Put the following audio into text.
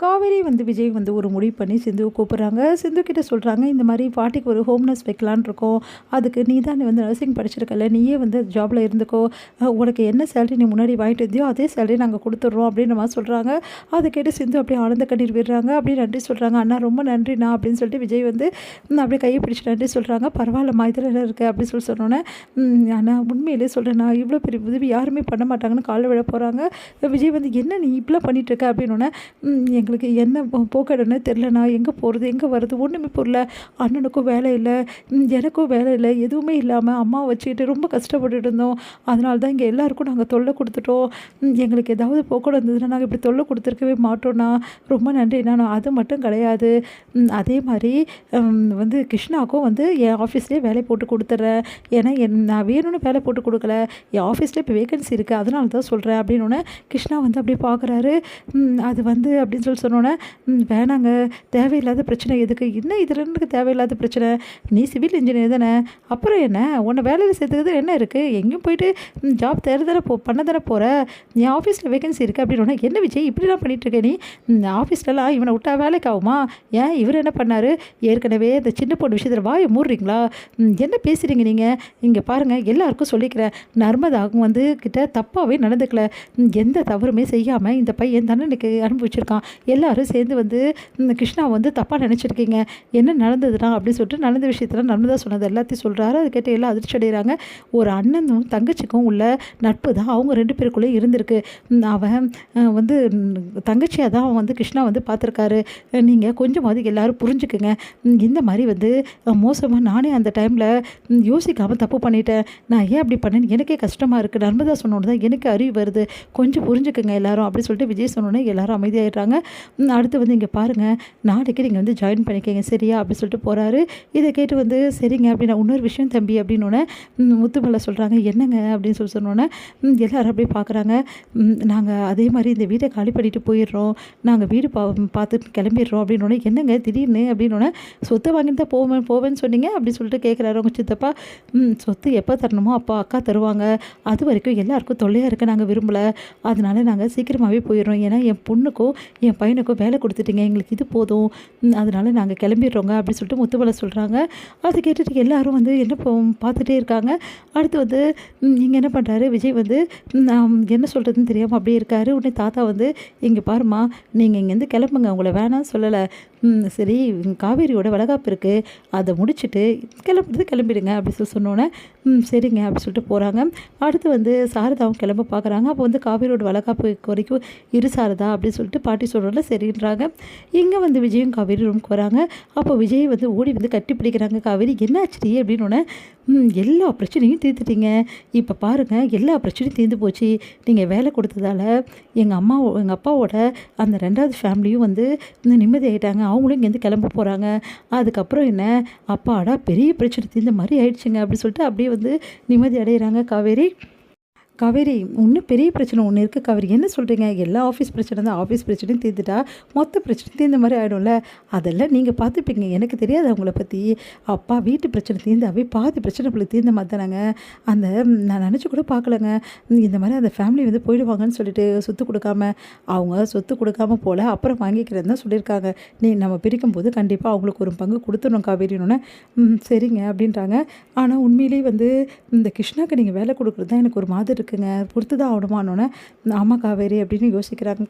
காவேரி வந்து விஜய் வந்து ஒரு முடிவு பண்ணி சிந்துவை கூப்பிட்றாங்க. சிந்து கிட்ட சொல்கிறாங்க, இந்த மாதிரி பாட்டிக்கு ஒரு ஹோம் நர்ஸ் வைக்கலான்னு இருக்கோம். அதுக்கு நீ தான் வந்து நர்சிங் படிச்சிருக்கல, நீயே வந்து ஜாபில் இருந்துக்கோ. உனக்கு என்ன சேலரி நீ முன்னாடி வாங்கிட்டு இருந்தியோ அதே சேலரி நாங்கள் கொடுத்துட்றோம் அப்படின்ற மாதிரி சொல்கிறாங்க. அதை கேட்டு சிந்து அப்படியே ஆனந்த கண்ணீர் விடுறாங்க. அப்படியே நன்றி சொல்கிறாங்க. அண்ணா ரொம்ப நன்றிண்ணா அப்படின்னு சொல்லிட்டு விஜய் வந்து அப்படியே கையை பிடிச்சி நன்றி சொல்கிறாங்க. பரவாயில்லம்மா இதில் என்ன இருக்குது அப்படின்னு சொல்லி சொன்னோன்னே, அண்ணா உண்மையிலே சொல்கிறேண்ணா இவ்வளோ பெரிய உதவி யாருமே பண்ண மாட்டாங்கன்னு காலில் விட போகிறாங்க. விஜய் வந்து என்ன நீ இப்படிலாம் பண்ணிகிட்ருக்க அப்படின்னோடனே, எங்களுக்கு என்ன போக்கடன்னு தெரிலண்ணா, எங்கே போகிறது எங்கே வர்றது ஒன்றுமே புரியல. அண்ணனுக்கும் வேலை இல்லை, எனக்கும் வேலை இல்லை, எதுவுமே இல்லாமல் அம்மாவை வச்சுக்கிட்டு ரொம்ப கஷ்டப்பட்டுட்டு இருந்தோம். அதனால தான் இங்கே எல்லாருக்கும் நாங்கள் தொல்லை கொடுத்துட்டோம். எங்களுக்கு ஏதாவது போக்கடம் இருந்ததுன்னா நாங்கள் இப்படி தொல்லை கொடுத்துருக்கவே மாட்டோம்ண்ணா, ரொம்ப நன்றிண்ணா. நான் அது மட்டும் கிடையாது, அதே மாதிரி வந்து கிருஷ்ணாவுக்கும் வந்து என் ஆஃபீஸ்லேயே வேலை போட்டு கொடுத்துட்றேன். ஏன்னா நான் வேணும்னு வேலை போட்டு கொடுக்கல, என் ஆஃபீஸில் இப்போ வேகன்சி இருக்குது அதனால தான் சொல்கிறேன் அப்படின்னோடனே கிருஷ்ணா வந்து அப்படியே பார்க்குறாரு. அது வந்து அப்படின்னு சொல்லி சொன்னோன்னே, வேணாங்க தேவையில்லாத பிரச்சனை எதுக்கு, என்ன இதில் எனக்கு தேவையில்லாத பிரச்சனை, நீ சிவில் இன்ஜினியர் தானே, அப்புறம் என்ன உன்னை வேலையில் சேர்த்துக்கிறது என்ன இருக்குது, எங்கேயும் போயிட்டு ஜாப் தேட தானே பண்ண தானே போகிற, என் ஆஃபீஸில் வேகன்சி இருக்குது அப்படின்னோடனே, என்ன விஜய் இப்படிலாம் பண்ணிகிட்ருக்க நீ, ஆஃபீஸ்லலாம் இவனை விட்டா வேலைக்கு ஆகுமா, ஏன் இவர் என்ன பண்ணார், ஏற்கனவே இந்த சின்ன பொண்ணு விஷயத்தில் வாயை மூடுறீங்களா, என்ன பேசுகிறீங்க நீங்கள், இங்கே பாருங்கள் எல்லாருக்கும் சொல்லிக்கிறேன், நர்மதாவும் வந்து கிட்ட தப்பாகவே நடந்துக்கல, எந்த தவறுமே செய்யாமல் இந்த பையன் தண்டனைக்கு அனுபவிச்சிருக்கான். எல்லாரும் சேர்ந்து வந்து கிருஷ்ணா வந்து தப்பாக நினச்சிருக்கீங்க, என்ன நடந்ததுனா அப்படின்னு சொல்லிட்டு நடந்த விஷயத்தில் நர்மதா சொன்னது எல்லாத்தையும் சொல்கிறாரு. அது கேட்டு எல்லாம் அதிர்ச்சி அடைகிறாங்க. ஒரு அண்ணனும் தங்கச்சிக்கும் உள்ள நட்பு தான் அவங்க ரெண்டு பேருக்குள்ளே இருந்திருக்கு. அவன் வந்து தங்கச்சியாக தான் அவன் வந்து கிருஷ்ணா வந்து பார்த்துருக்காரு. நீங்கள் கொஞ்சமாவது எல்லோரும் புரிஞ்சுக்குங்க. இந்த மாதிரி வந்து மோசமாக நானே அந்த டைமில் யோசிக்காமல் தப்பு பண்ணிட்டேன், நான் ஏன் அப்படி பண்ணேன்னு எனக்கே கஷ்டமாக இருக்குது, நர்மதா சொன்னோன்னு தான் எனக்கு அறிவு வருது, கொஞ்சம் புரிஞ்சுக்குங்க எல்லாரும் அப்படி சொல்லிட்டு விஜய் சொன்னோன்னே எல்லாரும் அமைதியாகிடுறாங்க. அடுத்து வந்து இங்கே பாருங்கள், நாளைக்கு நீங்கள் வந்து ஜாயின் பண்ணிக்கங்க சரியா அப்படி சொல்லிட்டு போகிறாரு. இதை கேட்டு வந்து சரிங்க அப்படின்னா, இன்னொரு விஷயம் தம்பி அப்படின்னோடனே முத்துமலை சொல்கிறாங்க, என்னங்க அப்படின்னு சொல்லி சொன்னோன்னே எல்லோரும் அப்படியே பார்க்குறாங்க. நாங்கள் அதே மாதிரி இந்த வீட்டை காலி பண்ணிட்டு போயிடுறோம், நாங்கள் வீடு பார்த்துட்டு கிளம்பிடுறோம் அப்படின்னோடனே, என்னங்க திடீர்னு அப்படின்னோடனே, சொத்தை வாங்கிட்டு தான் போவேன்னு சொன்னீங்க அப்படின்னு சொல்லிட்டு கேட்குறாரு அவங்க சித்தப்பா. சொத்து எப்போ தரணுமோ அப்போ அக்கா தருவாங்க, அது வரைக்கும் எல்லாருக்கும் தொல்லையாக இருக்க நாங்கள் விரும்பலை, அதனால நாங்கள் சீக்கிரமாகவே போயிடுறோம், ஏன்னா என் பொண்ணுக்கும் என் பையனுக்கும் வேலை கொடுத்துட்டீங்க, எங்களுக்கு இது போதும், அதனால நாங்கள் கிளம்பிடுறோங்க அப்படி சொல்லிட்டு முத்துமலை சொல்கிறாங்க. அதை கேட்டுட்டு எல்லாரும் வந்து என்ன பார்த்துட்டே இருக்காங்க. அடுத்து வந்து இங்கே என்ன பண்ணுறாரு விஜய் வந்து என்ன சொல்கிறதுன்னு தெரியாமல் அப்படியே இருக்காரு. உடனே தாத்தா வந்து, இங்கே பாருமா நீங்கள் இங்கேருந்து கிளம்புங்க, உங்களை வேணாம்னு சொல்லலை, சரி காவேரியோட வளகாப்பு இருக்குது அதை முடிச்சுட்டு கிளம்பிடுங்க அப்படி சொல்லி சொன்னோன்னே, சரிங்க அப்படி சொல்லிட்டு போகிறாங்க. அடுத்து வந்து சாரதாவும் கிளம்ப பார்க்குறாங்க. அப்போ வந்து காவேரியோட வளகாப்பு வரைக்கும் இரு சாரதா அப்படின்னு சொல்லிட்டு பாட்டி சொல்கிறோம்ல சரின்றாங்க. இங்கே வந்து விஜயும் காவேரி ரூமுக்கு வராங்க. அப்போ விஜய் வந்து ஓடி வந்து கட்டி பிடிக்கிறாங்க. காவேரி என்னாச்சு அப்படின்னோடனே, எல்லா பிரச்சனையும் தீர்த்துட்டீங்க, இப்போ பாருங்கள் எல்லா பிரச்சனையும் தீர்ந்து போச்சு, நீங்கள் வேலை கொடுத்ததால எங்கள் அப்பாவோட அந்த 2வது ஃபேமிலியும் வந்து நிம்மதி ஆகிட்டாங்க, அவங்களும் இங்கேருந்து கிளம்ப போகிறாங்க, அதுக்கப்புறம் என்ன அப்பாடா பெரிய பிரச்சனை தீர்ந்த மாதிரி ஆயிடுச்சுங்க அப்படி சொல்லிட்டு அப்படியே வந்து நிம்மதி அடைகிறாங்க காவேரி. காவேரி இன்னும் பெரிய பிரச்சனை ஒன்று இருக்குது காவேரி, என்ன சொல்கிறீங்க, எல்லா ஆஃபீஸ் பிரச்சனை தான், ஆஃபீஸ் பிரச்சனையும் தீர்த்துட்டா மொத்த பிரச்சனை தீர்ந்த மாதிரி ஆகிடும்ல, அதெல்லாம் நீங்கள் பார்த்துப்பீங்க, எனக்கு தெரியாது அவங்கள பற்றி, அப்பா வீட்டு பிரச்சனை தீர்ந்தாவே பாதி பிரச்சனை உங்களுக்கு தீர்ந்த மாதிரி தானாங்க, அந்த நான் நினச்சி கூட பார்க்கலங்க, இந்த மாதிரி அந்த ஃபேமிலி வந்து போயிடுவாங்கன்னு சொல்லிட்டு சொத்து கொடுக்காம, அவங்க சொத்து கொடுக்காம போல் அப்புறம் வாங்கிக்கிறேன்னு தான் சொல்லியிருக்காங்க, நம்ம பிரிக்கும் போது கண்டிப்பாக அவங்களுக்கு ஒரு பங்கு கொடுத்துடணும் காவேரினோன்னே, சரிங்க அப்படின்றாங்க. ஆனால் உண்மையிலேயே வந்து இந்த கிருஷ்ணாக்கு நீங்கள் வேலை கொடுக்குறது தான் எனக்கு ஒரு மாதிரி இருக்குங்க, பொறுத்து தான் ஆகணுமானோன்னே, ஆமாம் காவேரி அப்படின்னு யோசிக்கிறாங்க